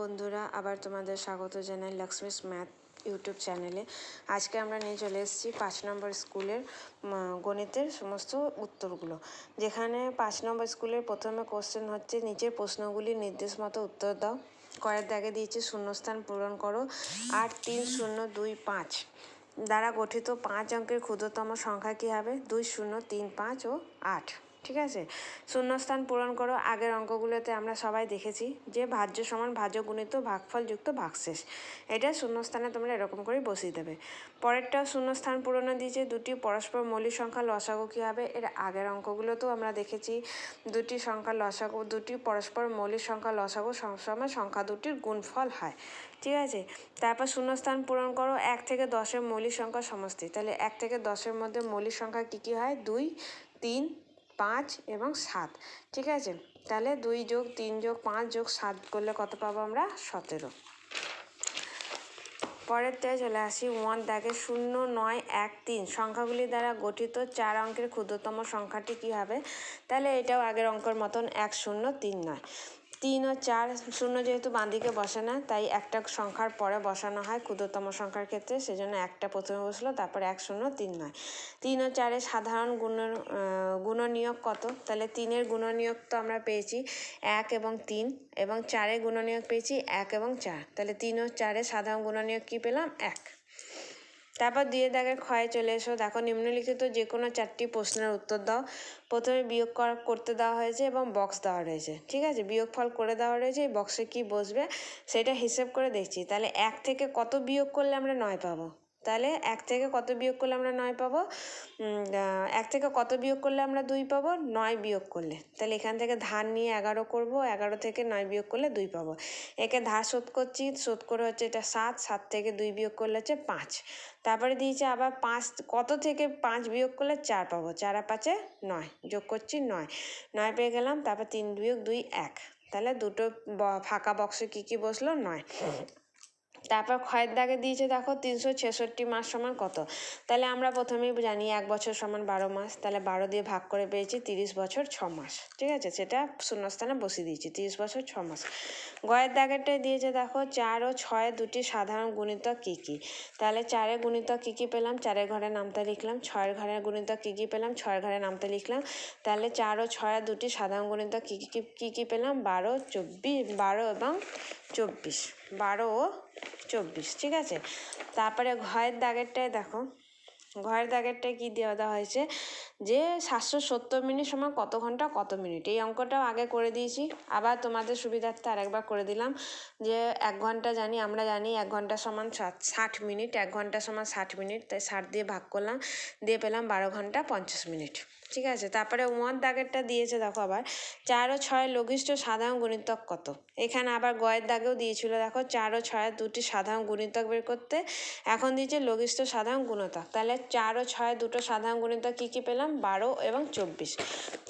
বন্ধুরা, আবার তোমাদের স্বাগত জানাই লক্ষ্মীস ম্যাথ ইউটিউব চ্যানেলে। আজকে আমরা নিয়ে চলে এসেছি 5 নম্বর স্কুলের গণিতের সমস্ত উত্তরগুলো, যেখানে 5 নম্বর স্কুলের প্রথমে কোশ্চেন হচ্ছে, নিচের প্রশ্নগুলির নির্দেশ মতো উত্তর দাও। কয়ের দাগে দিয়েছে শূন্যস্থান পূরণ করো। 8, 3, 0, 2, 5 দ্বারা গঠিত 5 অঙ্কের ক্ষুদ্রতম সংখ্যা কী হবে? 2, 0, 3, 5 ও 8। ঠিক আছে, শূন্যস্থান পূরণ করো। আগের অঙ্কগুলোতে আমরা সবাই দেখেছি যে ভাজ্য সমান ভাজ্য গুণিত ভাগফল যুক্ত ভাগশেষ। এটা শূন্যস্থানে তোমরা এরকম করেই বসিয়ে দেবে। পরেরটাও শূন্যস্থান পূরণে দিয়েছে, দুটি পরস্পর মৌলিক সংখ্যা লসাগু কী হবে? এর আগের অঙ্কগুলোতেও আমরা দেখেছি দুটি সংখ্যা লসাগু, দুটি পরস্পর মৌলিক সংখ্যা লসাগু সবসময় সংখ্যা দুটির গুণফল হয়। ঠিক আছে, তারপর শূন্যস্থান পূরণ করো। 1 থেকে 10-এর মৌলিক সংখ্যা সমষ্টি। তাহলে 1 থেকে 10-এর মধ্যে মৌলিক সংখ্যা কী কী হয়? 2, 3, 5 এবং 7। ঠিক আছে, তাহলে 2 যোগ 3 যোগ 5 যোগ 7 করলে কত পাবো আমরা? 17। পরেরটায় চলে আসি। 1 দাগে 0, 9, 1, 3 সংখ্যাগুলি দ্বারা গঠিত 4 অঙ্কের ক্ষুদ্রতম সংখ্যাটি কী হবে? তাহলে এটাও আগের অঙ্কের মতন 1, 0, 3 নয়। 3 ও 4, 0 যেহেতু বাঁদিকে বসে না, তাই একটা সংখ্যার পরে বসানো হয় ক্ষুদ্রতম সংখ্যার ক্ষেত্রে, সেজন্য একটা প্রথমে বসলো, তারপরে 1, 0, 3 নয়। 3 ও 4-এর সাধারণ গুণনীয়ক কত? তাহলে 3-এর গুণনীয়ক তো আমরা পেয়েছি 1 এবং 3, এবং 4-এর গুণনীয়ক পেয়েছি 1 এবং 4। তাহলে 3 ও 4-এর সাধারণ গুণনীয়ক কী পেলাম? 1। তারপর 2 দাগের ক্ষয়ে চলে এসো। দেখো, নিম্নলিখিত যে কোনো 4টি প্রশ্নের উত্তর দাও। প্রথমে বিয়োগ করতে দেওয়া হয়েছে এবং বক্স দেওয়া রয়েছে। ঠিক আছে, বিয়োগফল করে দেওয়া রয়েছে, এই বক্সে কী বসবে সেটা হিসেব করে দেখছি। তাহলে 1 থেকে কত বিয়োগ করলে আমরা 9 পাবো? তাহলে 1 থেকে কত বিয়োগ করলে আমরা 9 পাবো? 1 থেকে কত বিয়োগ করলে আমরা 2 পাবো? 9 বিয়োগ করলে। তাহলে এখান থেকে ধার নিয়ে 11 করবো, 11 থেকে 9 বিয়োগ করলে 2 পাবো। একে ধার শোধ করছি, শোধ করে হচ্ছে এটা 7, 7 থেকে 2 বিয়োগ করলে হচ্ছে 5। তারপরে দিয়েছে আবার 5, কত থেকে 5 বিয়োগ করলে 4 পাবো? 4 আর 5-এ 9, যোগ করছি 9, 9 পেয়ে গেলাম। তারপর 3 বিয়োগ 2, 1। তাহলে দুটো ফাঁকা বক্সে কী কী বসলো? 9। তারপর ক্ষয়ের দাগে দিয়েছে, দেখো 366 মাস সমান কত? তাহলে আমরা প্রথমেই জানি 1 বছর সমান 12 মাস। তাহলে 12 দিয়ে ভাগ করে পেয়েছি 30 বছর 6 মাস। ঠিক আছে, সেটা শূন্যস্থানে বসিয়ে দিয়েছি, 30 বছর 6 মাস। গয়ের দাগেরটায় দিয়েছে, দেখো 4 ও 6 দুটি সাধারণ গুণিতক কী কী? তাহলে 4-এর গুণিতক কী কী পেলাম? 4-এর ঘরে নামতা লিখলাম। 6-এর ঘরের গুণিতক কী কী পেলাম? 6-এর ঘরে নামতা লিখলাম। তাহলে 4 ও 6 দুটি সাধারণ গুণিতক কী কী পেলাম? 12, 24, 12 এবং 24, 12 ও 24। ঠিক আছে, তারপরে ঘয়ের দাগেরটায় দেখো, ঘয়ের দাগেরটায় কী দেওয়া হয়েছে যে 770 মিনিট সমান কত ঘন্টা কত মিনিট। এই অঙ্কটাও আগে করে দিয়েছি, আবার তোমাদের সুবিধার্থে আরেকবার করে দিলাম। যে 1 ঘন্টা জানি, আমরা জানি 1 ঘন্টা সমান 60 মিনিট, 1 ঘন্টা সমান 60 মিনিট, তাই 60 দিয়ে ভাগ করলাম, দিয়ে পেলাম 12 ঘন্টা 50 মিনিট। ঠিক আছে, তারপরে 1 দাগেরটা দিয়েছে, দেখো আবার 4 ও 6 লঘিষ্ঠ সাধারণ গুণিতক কত? এখানে আবার গয়ের দাগেও দিয়েছিল, দেখো 4 ও 6 দুটি সাধারণ গুণিতক বের করতে। এখন দিয়েছে লঘিষ্ঠ সাধারণ গুণিতক। তাহলে 4 ও 6 দুটো সাধারণ গুণিতক কী কী পেলাম? 12 এবং 24।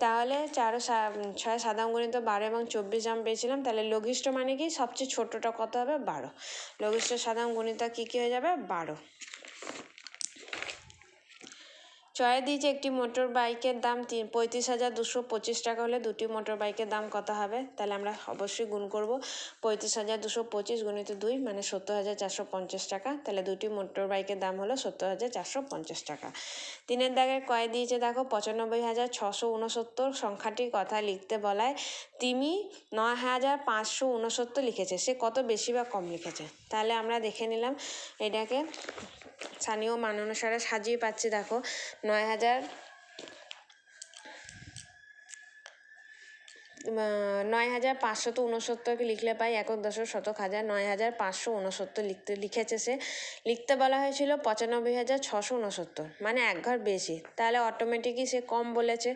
তাহলে 4 ও 6 সাধারণ গুণিতক 12 এবং 24 আমি পেয়েছিলাম। তাহলে লঘিষ্ঠ মানে কি? সবচেয়ে ছোটটা কত হবে? 12। লঘিষ্ঠ সাধারণ গুণিতক কী কী হয়ে যাবে? 12। চয়ে দিয়েছে, একটি মোটর বাইকের দাম 35,225 টাকা হলে দুটি মোটর বাইকের দাম কত হবে? তাহলে আমরা অবশ্যই গুণ করব। 35,225 গুণিত 2 মানে 70,450 টাকা। তাহলে দুটি মোটর বাইকের দাম হলো 70,450 টাকা। 3-এর দাগের কয়ে দিয়েছে, দেখো 95,669 সংখ্যাটির কথা লিখতে বলায় তিনি 9,569 লিখেছে, সে কত বেশি বা কম লিখেছে? তাহলে আমরা দেখে নিলাম এটাকে স্থানীয় মান অনুসারে সাজিয়ে পাচ্ছি। দেখো 9,569কে লিখলে পাই একক দশক শতক হাজার। 9,569 লিখেছে সে। লিখতে বলা হয়েছিল 95,669, মানে 1 ঘর বেশি। তাহলে অটোমেটিকই সে কম বলেছে,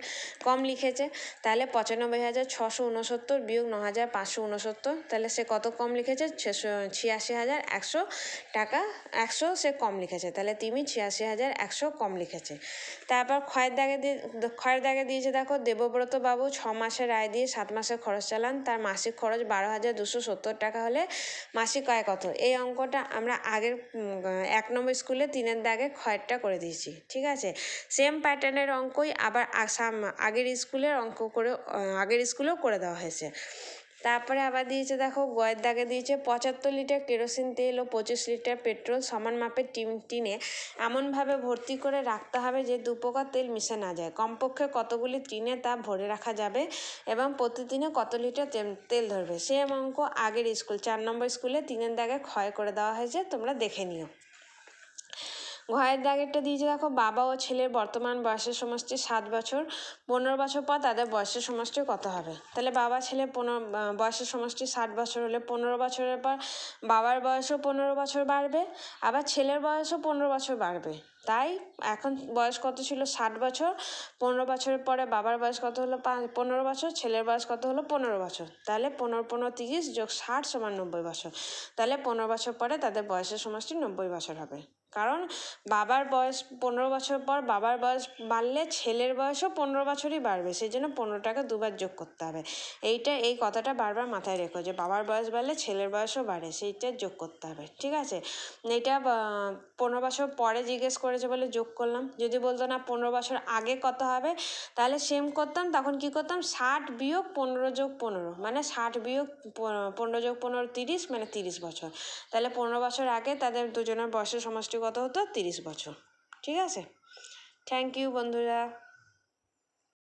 কম লিখেছে। তাহলে 95,669 বিয়োগ 9,569, তাহলে সে কত কম লিখেছে? 86,100 টাকা 100 সে কম লিখেছে। তাহলে তিনি 86,100 কম লিখেছে। তারপর ক্ষয়ের দাগে দিয়েছে, দেখো দেবব্রত বাবু 6 মাসের আয় দিয়ে 7 মাসের খরচ চালান, তার মাসিক খরচ 12,270 টাকা হলে মাসিক আয় কত? এই অঙ্কটা আমরা আগের 1 নম্বর স্কুলে 3-এর দাগে ক্ষয়েরটা করে দিয়েছি। ঠিক আছে, সেম প্যাটার্নের অঙ্কই আবার আগের স্কুলেও করে দেওয়া হয়েছে। তারপরে আবার দিয়েছে দেখো গয়ের দাগে দিয়েছে 75 লিটার কেরোসিন তেল ও 25 লিটার পেট্রোল সমান মাপের টিনে এমনভাবে ভর্তি করে রাখতে হবে যে 2 প্রকার তেল মিশে না যায়। কমপক্ষে কতগুলি টিনে তা ভরে রাখা যাবে এবং প্রতিদিনে কত লিটার তেল ধরবে সেম অঙ্ক আগের স্কুল 4 নম্বর স্কুলে 3-এর দাগে ক্ষয় করে দেওয়া হয়েছে, তোমরা দেখে নিও। ঘয়ের দাগেরটা দিয়েছে দেখো বাবা ও ছেলের বর্তমান বয়সের সমষ্টি 7 বছর, 15 বছর পর তাদের বয়সের সমষ্টি কত হবে। তাহলে বাবা ছেলে বয়সের সমষ্টি 7 বছর হলে 15 বছরের পর বাবার বয়সও 15 বছর বাড়বে, আবার ছেলের বয়সও 15 বছর বাড়বে। তাই এখন বয়স কত ছিল 60 বছর, 15 বছরের পরে বাবার বয়স কত হলো 15 বছর, ছেলের বয়স কত হলো 15 বছর। তাহলে 15 15 30 যোগ 60 সমান 90 বছর। তাহলে 15 বছর পরে তাদের বয়সের সমষ্টি 90 বছর হবে। কারণ বাবার বয়স 15 বছর পর বাবার বয়স বাড়লে ছেলের বয়সও 15 বছরই বাড়বে, সেই জন্য 15টাকে দুবার যোগ করতে হবে। এই কথাটা বারবার মাথায় রেখো যে বাবার বয়স বাড়লে ছেলের বয়সও বাড়ে, সেইটা যোগ করতে হবে, ঠিক আছে। এটা 15 বছর পরে জিজ্ঞেস করেছে বলে যোগ করলাম। যদি বলতো না 15 বছর আগে কত হবে, তাহলে সেম করতাম, তখন কি করতাম 60 বিয়োগ 15 যোগ 15, মানে 60 বিয়োগ 15 যোগ 15 30, মানে 30 বছর। তাহলে 15 বছর আগে তাদের দুজনের বয়সের সমষ্টি কত হতো 30 বছর, ঠিক আছে। থ্যাংক ইউ বন্ধুরা।